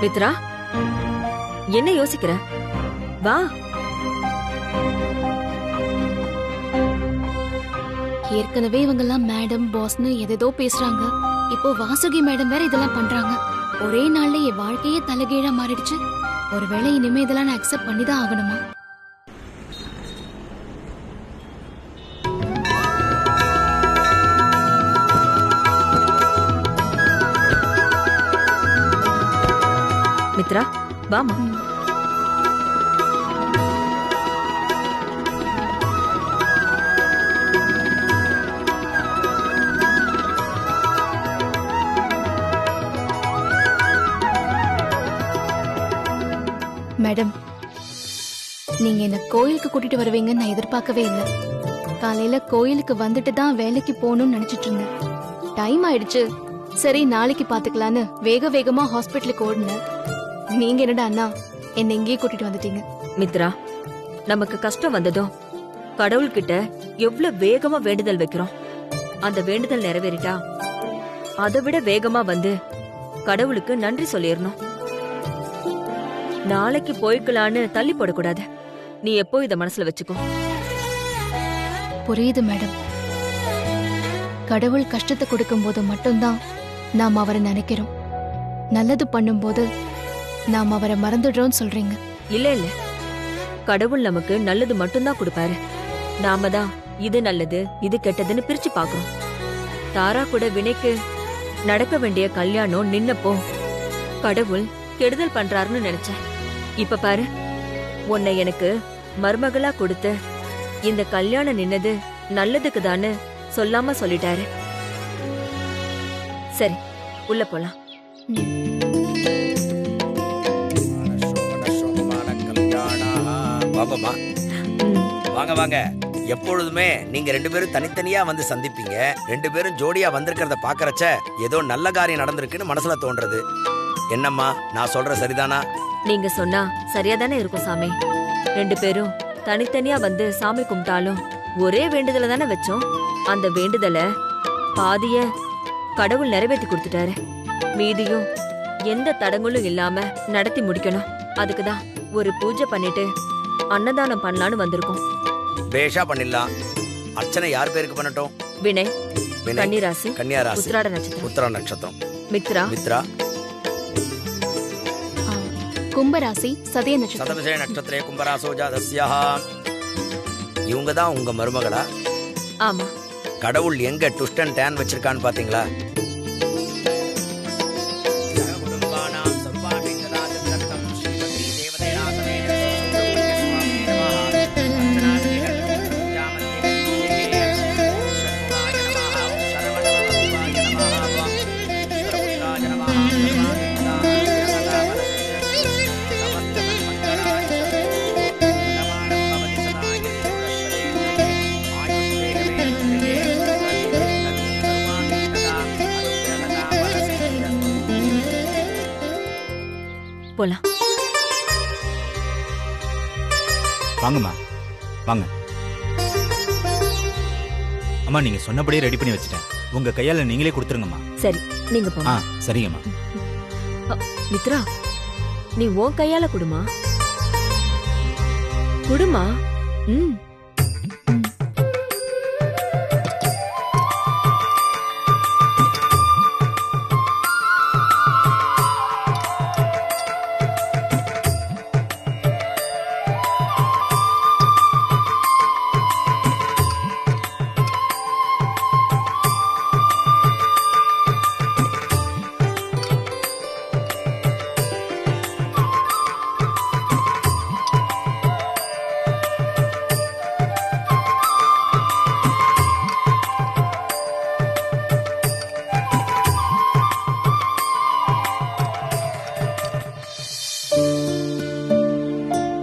மித்ரா, என்ன யோசிக்கிற? வா. ஏற்கனவே இவங்கெல்லாம் மேடம் பாஸ்னு எதேதோ பேசுறாங்க. இப்போ வாசுகி மேடம் வேற இதெல்லாம் பண்றாங்க. ஒரே நாள்ல என் வாழ்க்கையே தலைகீழா மாறிடுச்சு. ஒருவேளை இனிமே இதெல்லாம் நான் அக்செப்ட் பண்ணிதான் ஆகணுமா? மித்ரா, வாமா. மேடம், நீங்க என்ன கோயிலுக்கு கூட்டிட்டு வருவீங்கன்னு நான் எதிர்பார்க்கவே இல்லை. காலையில கோயிலுக்கு வந்துட்டு தான் வேலைக்கு போகணும்னு நினைச்சிட்டு இருந்தேன். டைம் ஆயிடுச்சு, சரி நாளைக்கு பாத்துக்கலான்னு வேக வேகமா ஹாஸ்பிட்டலுக்கு ஓடுனேன். நீங்க என்னடா அண்ணா என்ன இங்கேயே கூட்டிட்டு வந்துட்டீங்க. மித்ரா, நமக்கு கஷ்டம் வந்ததும் கடவுள்கிட்ட எவ்வளவு வேகமா வேண்டுதல் வைக்கிறோம். அந்த வேண்டுதல் நிறைவேறிட்டா அதை விட வேகமா வந்து கடவுளுக்கு நன்றி சொல்லிடணும். நாளைக்கு போய்க்கலான்னு தள்ளி போடக்கூடாது. நீ எப்போ இத மனசுல வச்சுக்கோ. புரியுது மேடம். கடவுள் கஷ்டத்தை கொடுக்கும் போது மட்டும்தான் நாம் அவரை நினைக்கிறோம். நல்லது பண்ணும்போது நாம் அவரை மறந்துடுறோம்னு சொல்றீங்க. இல்ல இல்ல, கடவுள் நமக்கு நல்லது மட்டும்தான் கொடுப்பாரு. நாம தான் இது நல்லது இது கெட்டதுன்னு பிரிச்சு பாக்குறோம். தாரா கூட வினைக்கு நடக்க வேண்டிய கல்யாணம் நின்னப்போ கடவுள் கெடுதல் பண்றாருன்னு நினைச்சேன். இப்ப பாரு, உன்னை எனக்கு மருமகளா கொடுத்து இந்த கல்யாணம் நின்னது நல்லதுக்கு தான்னு சொல்லாம சொல்லிட்டாரு. சரி, உள்ள போலாம். பாப்பமா, வாங்க வாங்க. எப்பொழுதுமே நீங்க ரெண்டு பேரும் தனித்தனியா வந்து சந்திப்பீங்க. ரெண்டு பேரும் ஜோடியா வந்திருக்கிறத பாக்கறச்ச ஏதோ நல்ல காரியம் நடந்திருக்குன்னு மனசுல தோன்றது. என்னம்மா, நான் சொல்ற சரிதானா? நீங்க சொன்னா சரியா தானே இருக்கும் சாமி. ரெண்டு பேரும் தனித்தனியா வந்து சாமி கும்பிட்டாலும் ஒரே வேண்டுதல தானே வச்சோம். அந்த வேண்டுதல பாதிய கடவுள் நிறைவேற்றி கொடுத்துட்டாரு. மீதியும் எந்த தடங்களும் இல்லாம நடத்தி முடிக்கணும். அதுக்குதான் ஒரு பூஜை பண்ணிட்டு அன்னதானம் பண்ணலான்னு வந்திருக்கோம். பேஷா பண்ணிடலாம். அர்ச்சனை யார் பேருக்கு பண்ணட்டும்? வினய், கன்னிராசி, கன்னியாராசி, உத்திராட நட்சத்திரம், உத்திரா நட்சத்திரம். மித்ரா, மித்ரா, கும்பராசி, சதய நட்சத்திரம். சதவிஷய நட்சத்திரே கும்பராசோ ஜாதஸ்யா. இவங்க தான் உங்க மருமகளா? ஆமா. கடவுள் எங்க ட்விஸ்ட் அண்ட் டேன் வச்சிருக்கான்னு பாத்தீங்களா? போலாம். வாங்கம்மா, வாங்க. அம்மா, நீங்க சொன்னபடியே ரெடி பண்ணி வச்சுட்டேன். உங்க கையால நீங்களே கொடுத்துருங்கம்மா. சரி, நீங்க போங்க. சரிங்கம்மா. மித்ரா, நீ உன் கையால குடுமா. குடுமா.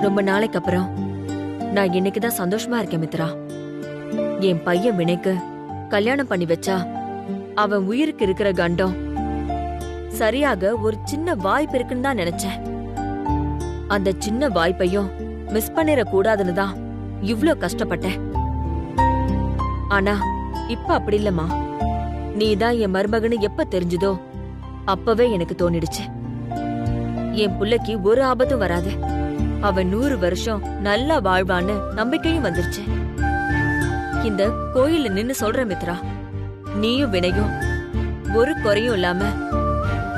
ரொம்ப நாளைக்கு அப்புறம் நான் இன்னைக்குதான் சந்தோஷமா இருக்கேன் மித்ரா. என் பையன் வினைக்கு கல்யாணம் பண்ணி வச்சா அவன் உயிருக்கு இருக்கிற கண்டம் சரியாக ஒரு சின்ன வாய்ப்பு இருக்குன்னு தான் நினைச்சேன். அந்த சின்ன வாய்ப்பையும் மிஸ் பண்ணிட கூடாதுன்னு தான் இவ்ளோ கஷ்டப்பட்டேன். ஆனா இப்ப அப்படி இல்லம்மா. நீதான் என் மருமகன்னு எப்ப தெரிஞ்சதோ அப்பவே எனக்கு தோணிடுச்சு. என் புள்ளைக்கு ஒரு ஆபத்தும் வராது. அவன் 100 வருஷம் நல்லா வாழ்வான்னு நம்பிக்கையும் வந்துருச்சு. இந்த கோயில்ல நின்னு சொல்ற மித்ரா, நீயும் வினையும் ஒரு குறையும் இல்லாம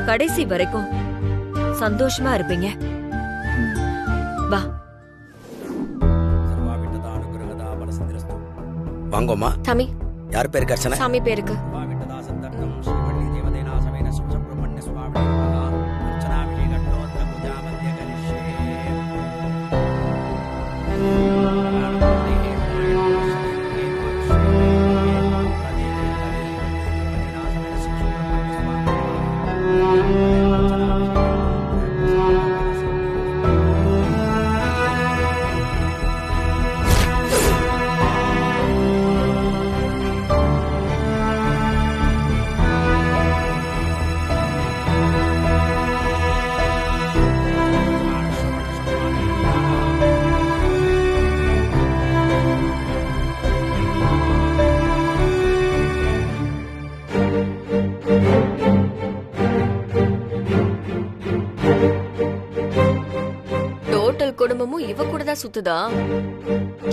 கடைசி வரைக்கும் சந்தோஷமா இருப்பீங்க. வா. வாங்கோமா. சாமி. யார் பேருக்கு அர்ச்சனை? சாமி பேருக்கு. குடும்பமும் இவ கூட தான் சுத்துதா?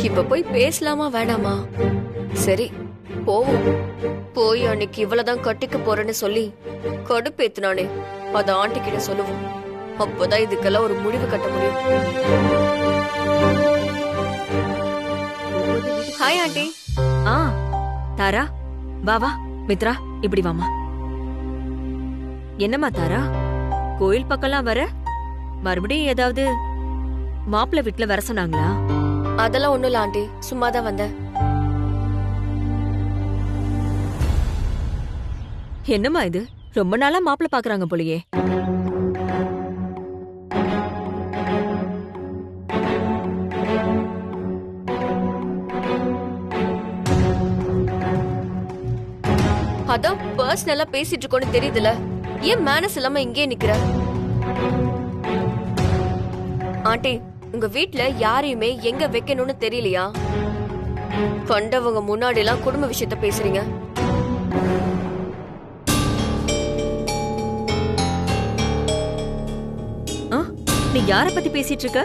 இப்ப போய் பேசலாமா வேணாமா? சரி போவோம். போய் அன்னைக்கு இவ்வளவுதான் கட்டிக்க போறேன்னு சொல்லி கடுப்பேத்துனானே, அத ஆண்டி கிட்ட சொல்லுவோம். அப்பதான் இதுக்கெல்லாம் ஒரு முடிவு கட்ட முடியும். Hi aunty. தாரா, வா வா. மித்ரா, இப்படி வாமா. என்னம்மா தாரா, கோயில் பக்கம்லாம் வர? மறுபடியும் ஏதாவது மாப்பிள்ளை வீட்டுல வர சொன்னாங்களா? அதெல்லாம் ஒண்ணும் இல்ல ஆண்டி, சும்மாதான் வந்தேன். என்னம்மா இது, ரொம்ப நாளா மாப்பிள்ளை பாக்குறாங்க போலயே. அதான் பர்சனலா பேசிட்டு இருக்கோன்னு தெரியுதுல, ஏன் மேனஸ் இல்லாம இங்கே நிக்கிற? ஆண்டி, உங்க வீட்ல யாரையுமே எங்க வைக்கணும்னு தெரியலையா? கண்டவங்க முன்னாடி எல்லாம் குடும்ப விஷயத்த பேசுறீங்க. நீ யார பத்தி பேசிட்டு இருக்க?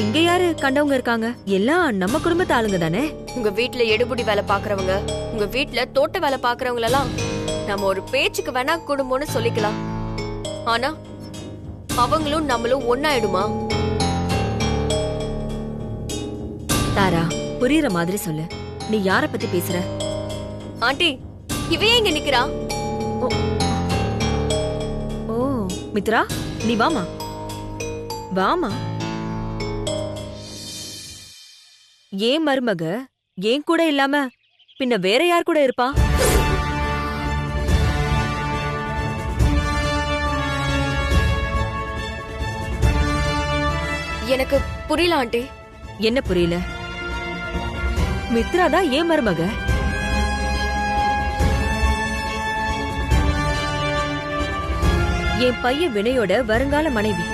இங்க யாரு கண்டவங்க இருக்காங்க? எல்லாம் நம்ம குடும்பத்து ஆளுங்க தானே. உங்க வீட்ல எடுபுடி வேலை பாக்குறவங்க, உங்க வீட்ல தோட்ட வேலை பாக்குறவங்க எல்லாம் நம்ம ஒரு பேச்சுக்கு வேணா குடும்பம்னு சொல்லிக்கலாம். ஆனா அவங்களும் நம்மளும் ஒன்னாயிடுமா? தாரா, புரியுற மாதிரி சொல்லு. நீ யார பத்தி பேசுற? ஆண்டி, இவையே இங்க நிக்கிறா. ஓ மித்ரா, நீ வாமா வாமா. ஏன் மருமக ஏன் கூட இல்லாம பின்ன வேற யார் கூட இருப்பா? எனக்கு புரியல ஆண்டி. என்ன புரியல? மித்ரா தான் ஏன் மருமக. என் பையன் வினையோட வருங்கால மனைவி.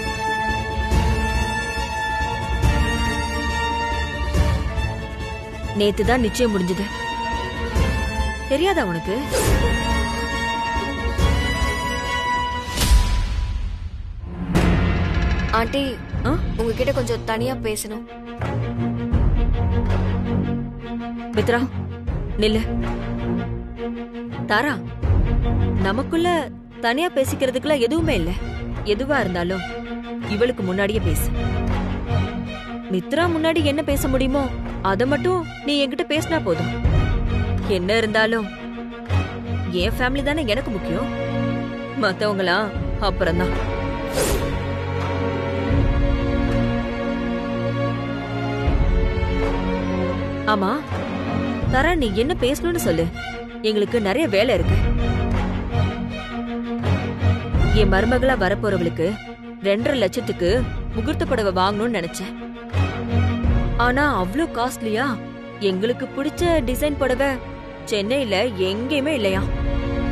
நேத்துதான் நிச்சயம் முடிஞ்சது. தெரியாதா உனக்கு? ஆண்டி, உங்ககிட்ட கொஞ்சம் தனியா பேசணும். மித்ரா, நில்லு. தாரா, நமக்குள்ள தனியா பேசிக்கிறதுக்குள்ள எதுவுமே இல்ல. எதுவா இருந்தாலும் இவளுக்கு முன்னாடியே பேசு. மித்ரா முன்னாடி என்ன பேச முடியுமோ அத மட்டும் நீ என்கிட்ட பேசினா போதும். என்ன இருந்தாலும் என் ஃபேமிலி தானே எனக்கு முக்கியம். மத்தவங்களா அப்புறம்தான். ஆமா தாரா, நீ என்ன பேசணும்னு சொல்லு. எங்களுக்கு நிறைய வேலை இருக்கு. என் மருமகளா வரப்போறவளுக்கு 2.5 லட்சத்துக்கு முகூர்த்த புடவை வாங்கணும்னு நினைச்சேன். ஆனா அவ்ளோ காஸ்ட்லியா? எங்களுக்கு பிடிச்ச டிசைன் புடவை சென்னையில எங்கேயுமே இல்லையா.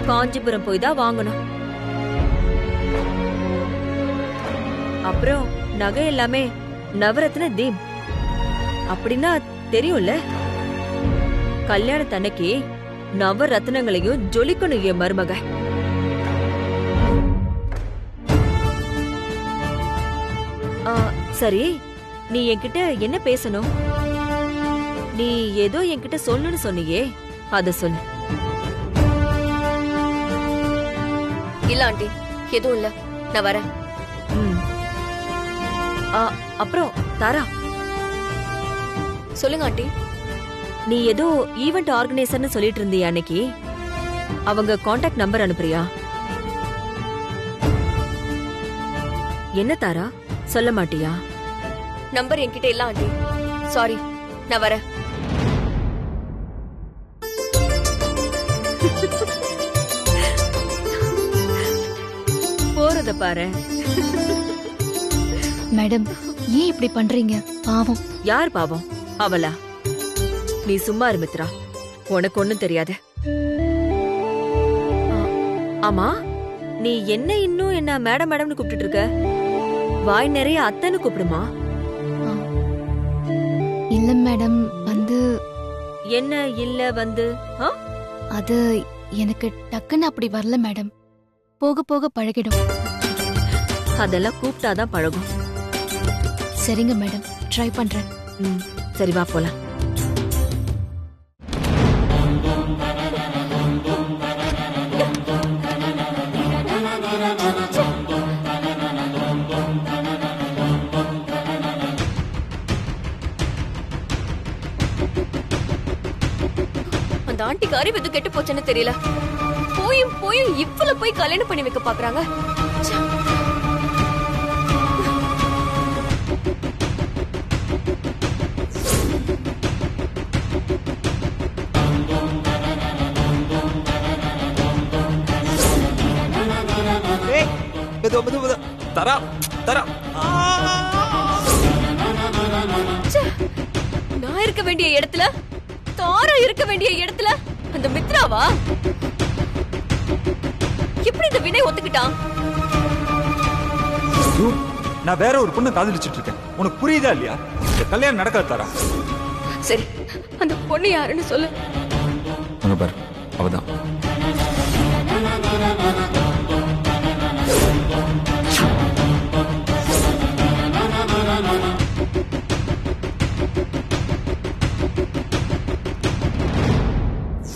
காஞ்சிபுரம் போய் தான் வாங்கணும். அப்புறம் நகை எல்லாமே நவரத்ன தீம். அப்படின்னா தெரியும்ல, கல்யாணத்தன்னைக்கு நவரத்னங்களையும் ஜொலிக்கணும் என் மருமக. சரி, நீ என்கிட்ட என்ன பேசணும்? நீ ஏதோ என்கிட்ட சொல்லணும்னு சொன்னியே, அத சொல்லு. இல்ல ஆண்டி, எதுவும் இல்ல, நான் வரேன். ம். அப்புறம் தாரா, சொல்லுங்க ஆண்டி. நீ ஏதோ ஈவென்ட் ஆர்கனைசர்னு சொல்லிட்டு இருந்தியா அன்னைக்கு? அவங்க காண்டாக்ட் நம்பர் அனுப்புறியா? என்ன தாரா, சொல்ல மாட்டியா? நம்பர் என்கிட்ட இல்ல ஆண்டி, சாரி, நான் வரேன். போறத பாரு. மேடம், ஏன் இப்படி பண்றீங்க? பாவம். யார் பாவம்? அவளா? நீ சும்மா இரு மித்ரா, உனக்கு ஒண்ணும் தெரியாது. ஆமா, நீ என்ன இன்னும் என்ன மேடம் மேடம்னு கூப்பிட்டு இருக்க? வாய் நிறைய அத்தன்னு கூப்பிடுமா? இல்ல மேடம், வந்து என்ன இல்ல வந்து? அது எனக்கு டக்குன்னு அப்படி வரல மேடம். போக போக பழகிடும். அதெல்லாம் கூப்பிட்டாதான் பழகும். சரிங்க மேடம், ட்ரை பண்றேன். சரி, வா போலாம். அந்த ஆண்டிக்கு அறிவு எதுவும் கெட்டு போச்சுன்னு தெரியல. போயும் போயும் இவ்வளவு போய் கல்யாணம் பண்ணி வைக்க பாக்குறாங்க. தரா தரா, நான் இருக்க வேண்டிய இடத்துல, தாரா இருக்க வேண்டிய இடத்துல அந்த மித்ராவா? எப்படி இந்த வினை ஒத்துக்கிட்டான்? நான் வேற ஒரு பொண்ணு காதலிச்சிட்டு இருக்கேன், உனக்கு புரியுதா இல்லையா? இந்த கல்யாணம் நடக்காது தரா. சரி, அந்த பொண்ணு யாருன்னு சொல்லு. அங்க பாரு, அவதான்.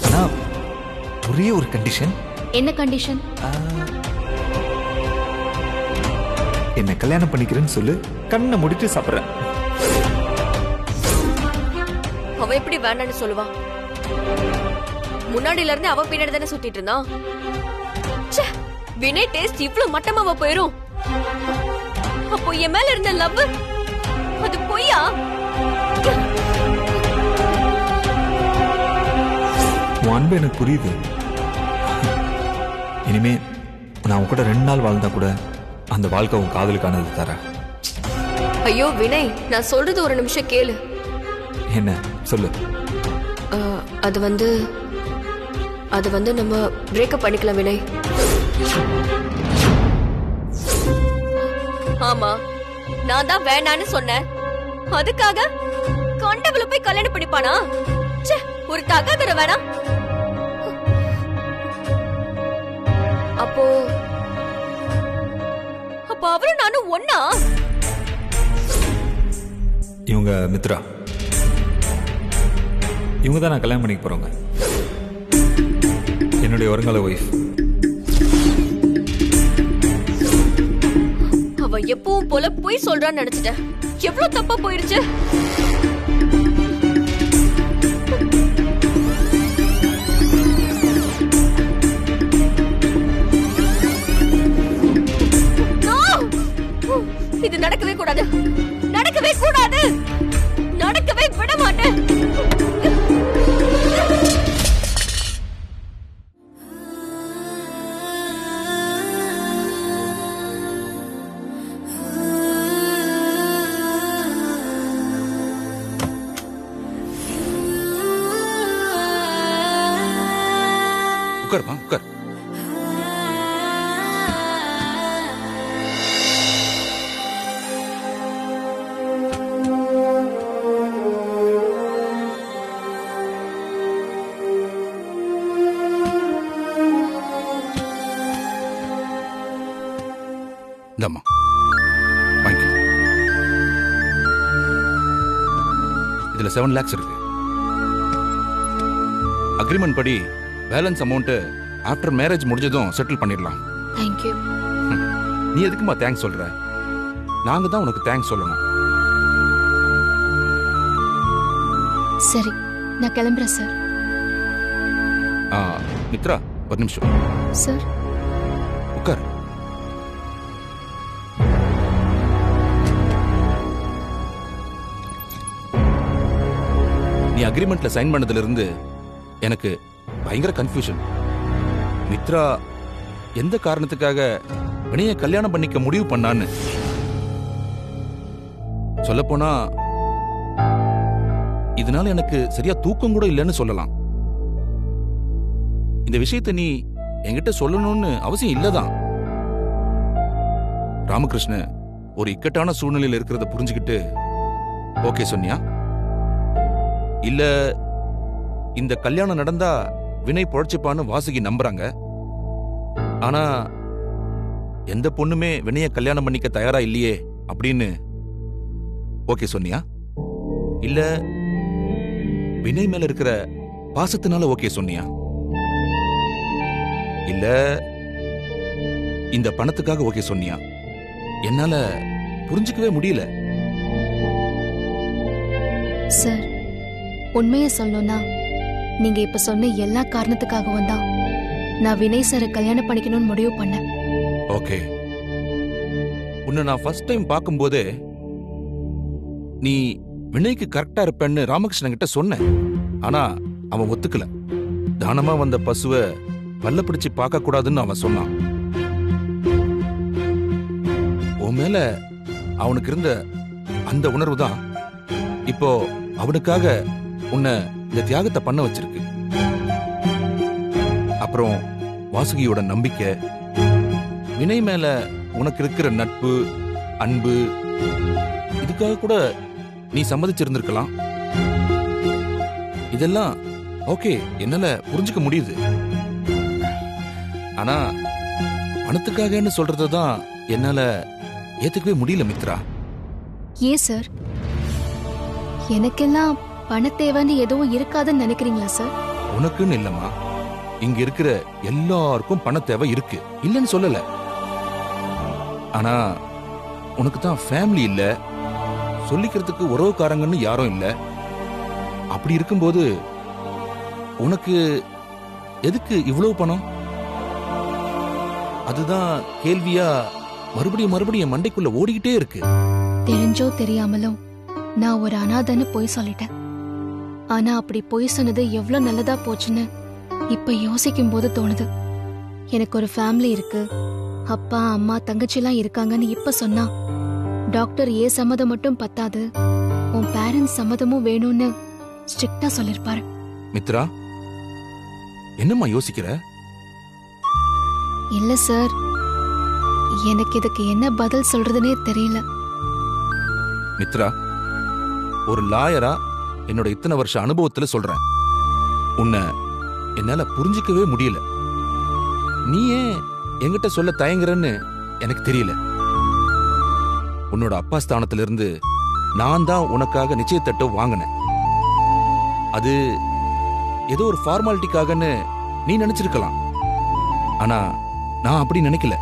ஆனா ஒரே ஒரு கண்டிஷன். என்ன கண்டிஷன்? என்ன கல்யாணம் பண்ணிக்கிறேன்னு சொல்லு, கண்ணை முடிட்டு சாப்பிடுறேன். அவ எப்படி வேண்டான்னு சொல்லுவான்? முன்னாடில இருந்து அவ பின்னாடி தானே சுத்திட்டு இருந்தான். வினய் டேஸ்ட் இவ்வளவு மட்டமாவா போயிரும்? அப்போ என் மேல இருந்த லவ் அது பொய்யா? உன் அன்பு எனக்கு புரியுது. இனிமே நான் உன் கூட 2 நாள் வாழ்ந்தா கூட அந்த வாழ்க்கை உன் காதலுக்கானது தர. ஐயோ வினய், நான் சொல்றது ஒரு நிமிஷம் கேளு. என்ன சொல்லு. அது வந்து நம்ம பிரேக்கப் பண்ணிக்கலாம் வினய். ஆமா, நான் தான் வேணான்னு சொன்னேன். அதுக்காக கண்டவள போய் கல்யாணம் பண்ணிப்பானா? ஒரு தகாதர வேணாம். அப்போ அவளும் நானும் ஒன்னா? இவங்க மித்ரா, இவங்க தான் நான் கல்யாணம் பண்ணிக்க போறவங்க. என்னுடைய வருங்கால ஒய்ஃப். அவ எப்பவும் போல போய் சொல்றான்னு நினைச்சிட்டேன். எவ்வளவு தப்பா போயிருச்சு. இது நடக்கவே கூடாது, நடக்கவே கூடாது, நடக்கவே விட மாட்டேன். உட்காருமா, உட்கார். இந்தம்மா வாங்கி. அதுல 7 lakhs இருக்கு. அக்ரிமெண்ட் படி பேலன்ஸ் அமௌண்ட் ஆஃப்டர் மேரேஜ் முடிஞ்சதும் செட்டில் பண்ணிடலாம். தேங்க்யூ. நீ எதுக்குமா தேங்க்ஸ் சொல்ற? நாங்க தான் உனக்கு தேங்க்ஸ் சொல்லணும். சரி, நான் கிளம்புறேன் சார். மித்ரா, ஒரு நிமிஷம் சார். உட்கார். நீ அக்ரிமெண்ட்ல சைன் பண்ணதுல இருந்து எனக்கு பயங்கர கன்ஃபியூஷன். மித்ரா எந்த காரணத்துக்காக வினய கல்யாணம் பண்ணிக்க முடிவு பண்ணான்னு சொல்லப்போனா இதனால எனக்கு சரியா தூக்கம் கூட இல்லைன்னு சொல்லலாம். இந்த விஷயத்தை நீ என்கிட்ட சொல்லணும்னு அவசியம் இல்லதான். ராமகிருஷ்ண ஒரு இக்கட்டான சூழ்நிலையில் இருக்கிறத புரிஞ்சுக்கிட்டு ஓகே சொன்னியா? இல்ல இந்த கல்யாணம் நடந்தா வினய் பொழைச்சுப்பான்னு வாசுகி நம்புறாங்க, ஆனா எந்த பொண்ணுமே வினய கல்யாணம் பண்ணிக்க தயாரா இல்லையே அப்படின்னு ஓகே சொன்னியா? இல்ல வினய் மேல இருக்கிற பாசத்தினால ஓகே சொன்னியா? இல்ல இந்த பணத்துக்காக ஓகே சொன்னியா? என்னால புரிஞ்சுக்கவே முடியல. சார், உண்மையை சொல்லணும்னா நீங்க இப்ப சொன்ன எல்லா காரணத்துக்காகவும் தான் நான் வினய் சாரை கல்யாணம் பண்ணிக்கணும்னு முடிவு பண்ணேன். ஓகே, உன்னை நான் ஃபர்ஸ்ட் டைம் பார்க்கும்போதே நீ வினய்க்கு கரெக்டா இருப்பேன்னு ராமகிருஷ்ணன் கிட்ட சொன்னேன். ஆனா அவன் ஒத்துக்கல. தானமா வந்த பசுவை பல்ல பிடிச்சு பார்க்க கூடாதுன்னு அவன் சொன்னான். உன் மேல அவனுக்கு இருந்த அந்த உணர்வு தான் இப்போ அவனுக்காக உன்னை இந்த தியாகத்தை பண்ண வச்சிருக்கு. அப்புறம் வாசுகியோட நம்பிக்கை, வினய் மேல உனக்கு இருக்கிற நட்பு, அன்பு, இதுக்காக கூட நீ சம்மதிச்சிருந்திருக்கலாம். இதெல்லாம் ஓகே, என்னால புரிஞ்சுக்க முடியுது. ஆனா பணத்துக்காகன்னு சொல்றதுதான் என்னால ஏத்துக்கவே முடியல மித்ரா. ஏன் சார்? எனக்கெல்லாம் பண தேவைன்னு எதுவும் இருக்காதுன்னு நினைக்கிறீங்களா சார்? உனக்குன்னு இல்லம்மா, இங்க இருக்கிற எல்லாருக்கும் பண தேவை இருக்கு, இல்லைன்னு சொல்லல. ஆனா உனக்கு தான் ஃபேமிலி இல்ல, சொல்லிக்கிறதுக்கு உறவுக்காரங்கன்னு யாரும் இல்ல. அப்படி இருக்கும்போது உனக்கு எதுக்கு இவ்வளவு பணம்? அதுதான் கேள்வியா மறுபடியும் மறுபடியும் மண்டைக்குள்ள ஓடிக்கிட்டே இருக்கு. தெரிஞ்சோ தெரியாமலோ நான் ஒரு அனாதைன்னு பொய் சொல்லிட்டேன். ஆனா அப்படி பொய் சொன்னது எவ்வளவு நல்லதா போச்சுன்னு இப்ப யோசிக்கும் போது தோணுது. எனக்கு ஒரு ஃபேமிலி இருக்கு, அப்பா அம்மா தங்கச்சிலாம் இருக்காங்கன்னு இப்ப சொன்னா டாக்டர் ஏ சம்மதம் மட்டும் பத்தாது, உன் பேரண்ட்ஸ் சம்மதமும் வேணும்னு ஸ்ட்ரிக்டா சொல்லிருப்பாரு. மித்ரா, என்னம்மா யோசிக்கிற? இல்ல சார், எனக்கு இதுக்கு என்ன பதில் சொல்றதுனே தெரியல. மித்ரா, ஒரு லாயரா என்னோட இத்தனை வருஷ அனுபவத்துல சொல்றேன், உன்னை என்னால புரிஞ்சிக்கவே முடியல. நீ ஏன் என்கிட்ட சொல்ல தயங்குறன்னு எனக்கு தெரியல. உன்னோட அப்பா ஸ்தானத்துல இருந்து நான் தான் உனக்காக நிச்சயத்தட்டு வாங்கினேன். அது ஏதோ ஒரு ஃபார்மாலிட்டிக்காகன்னு நீ நினைச்சிருக்கலாம். ஆனா நான் அப்படி நினைக்கல.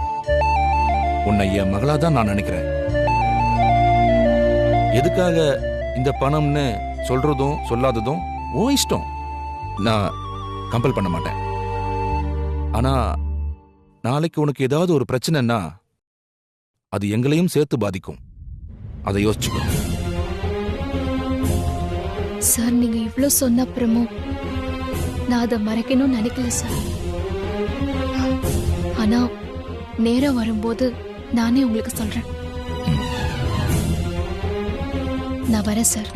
உன்னை என் மகளாதான் நான் நினைக்கிறேன். எதுக்காக இந்த பணம்னு சொல்றதும் சொல்லாததும் உன் இஷ்டம், நான் கம்பல் பண்ண மாட்டேன். ஆனா நாளைக்கு உனக்கு ஏதாவது ஒரு பிரச்சனைன்னா அது எங்களையும் சேர்த்து பாதிக்கும். அதை யோசிச்சுக்கோ. சார், நீங்க இவ்ளோ சொன்ன அப்புறமும் நான் அதை மறைக்கணும்னு நினைக்கல சார். ஆனா நேரம் வரும்போது நானே உங்களுக்கு சொல்றேன். நான் வரேன் சார்.